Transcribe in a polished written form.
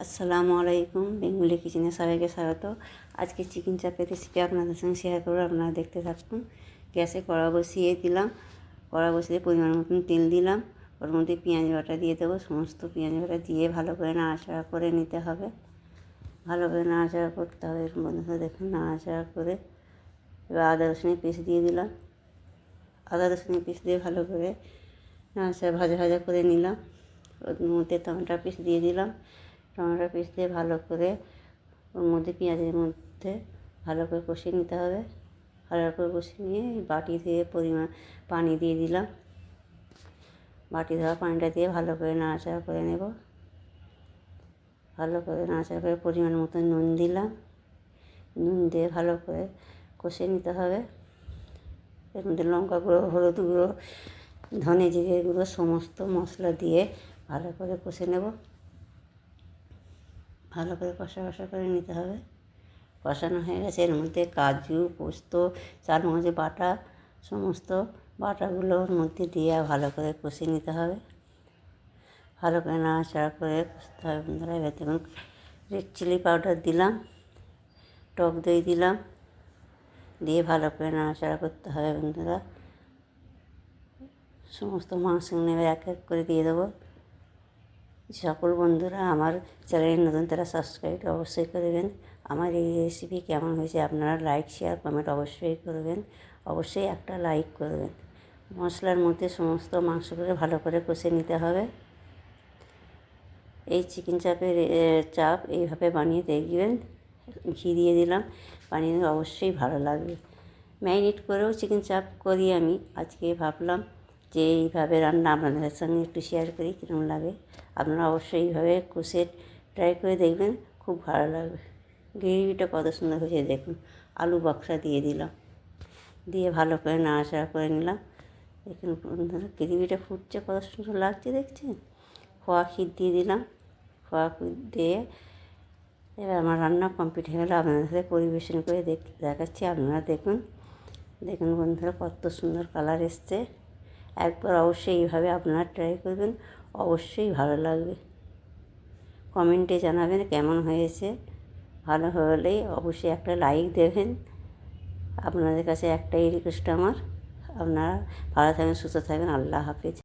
আসসালামু আলাইকুম, বেঙ্গলি কিচেনে সবাইকে স্বাগত। আজকে চিকেন চাপের রেসিপি আপনাদের সঙ্গে শেয়ার করবো, আপনারা দেখতে থাকুন। গ্যাসে কড়া বসিয়ে দিলাম, কড়া বসিয়ে পরিমাণ মতন তেল দিলাম, ওর মধ্যে পেঁয়াজ বাটা দিয়ে দেবো। সমস্ত পেঁয়াজ বাটা দিয়ে ভালো করে নাড়াচাড়া করে নিতে হবে, ভালো করে নাড়াচাড়া করতে হবে। এর মধ্যে দেখুন নাড়াচাড়া করে এবার আদা রসুনের পেস্ট দিয়ে দিলাম। আদা রসুনের পেস্ট দিয়ে ভালো করে নাড়াচাড়া ভাজা ভাজা করে নিলাম। ওর মধ্যে টমেটো পেস্ট দিয়ে দিলাম। টমেটো পেস্ট দিয়ে ভালো করে ওর মধ্যে পেঁয়াজের মধ্যে ভালো করে কষিয়ে নিতে হবে। ভালো করে কষিয়ে নিয়ে বাটি দিয়ে পরিমাণ পানি দিয়ে দিলাম। বাটি ধোয়া পানিটা দিয়ে ভালো করে নাড়াচাড়া করে নেব। ভালো করে নাড়াচাড়া করে পরিমাণ মতো নুন দিলাম। নুন দিয়ে ভালো করে কষিয়ে নিতে হবে। এর মধ্যে লঙ্কা গুঁড়ো, হলুদ গুঁড়ো, ধনে জিরে গুঁড়ো সমস্ত মশলা দিয়ে ভালো করে কষে নেব। ভালো করে কষা কষা করে নিতে হবে। কষানো হয়ে গেছে, এর মধ্যে কাজু, পোস্ত, চারমগজ বাটা, সমস্ত বাটাগুলো ওর মধ্যে দিয়ে ভালো করে কষিয়ে নিতে হবে। ভালো করে নাড়াচাড়া করে কষতে হবে। বন্ধুরা এবার দেখুন রেড চিলি পাউডার দিলাম, টক দই দিলাম, দিয়ে ভালো করে নাড়াচাড়া করতে হবে। বন্ধুরা সমস্ত মাংস নেবে এক এক করে দিয়ে দেবো। সকল বন্ধুরা আমার চ্যানেলে নতুন তারা সাবস্ক্রাইব অবশ্যই করবেন। আমার এই রেসিপি কেমন হয়েছে আপনারা লাইক, শেয়ার, কমেন্ট অবশ্যই করবেন। অবশ্যই একটা লাইক করবেন। মশলার মধ্যে সমস্ত মাংসগুলো ভালো করে কষে নিতে হবে। এই চিকেন চাপের চাপ এইভাবে বানিয়ে দেখবেন। ঘি দিয়ে দিলাম, বানিয়ে অবশ্যই ভালো লাগবে। ম্যারিনেট করেও চিকেন চাপ করি আমি। আজকে ভাবলাম যে এইভাবে রান্না আপনাদের সঙ্গে একটু শেয়ার করি, কীরকম লাগে। আপনারা অবশ্যই এইভাবে কষে ট্রাই করে দেখবেন, খুব ভালো লাগবে। গ্রেভিটা কত সুন্দর হয়েছে দেখুন। আলু বক্সা দিয়ে দিলাম, দিয়ে ভালো করে নাড়াচাড়া করে নিলাম। দেখুন বন্ধুরা গ্রেভিটা ফুটছে, কত সুন্দর লাগছে দেখছেন। খোয়া ক্ষীর দিয়ে দিলাম। খোয়া ক্ষীর দিয়ে এবার আমার রান্না কমপ্লিট হয়ে গেলে আপনাদের সাথে পরিবেশন করে দেখাচ্ছি। আপনারা দেখুন, দেখুন বন্ধুরা কত সুন্দর কালার এসছে। একবার অবশ্যই এইভাবে আপনারা ট্রাই করবেন, অবশ্যই ভালো লাগবে। কমেন্টে জানাবেন কেমন হয়েছে। ভালো হলেই অবশ্যই একটা লাইক দেবেন। আপনাদের কাছে একটাই রিকোয়েস্ট আমার, আপনারা ভালো থাকবেন, সুস্থ থাকবেন। আল্লাহ হাফেজ।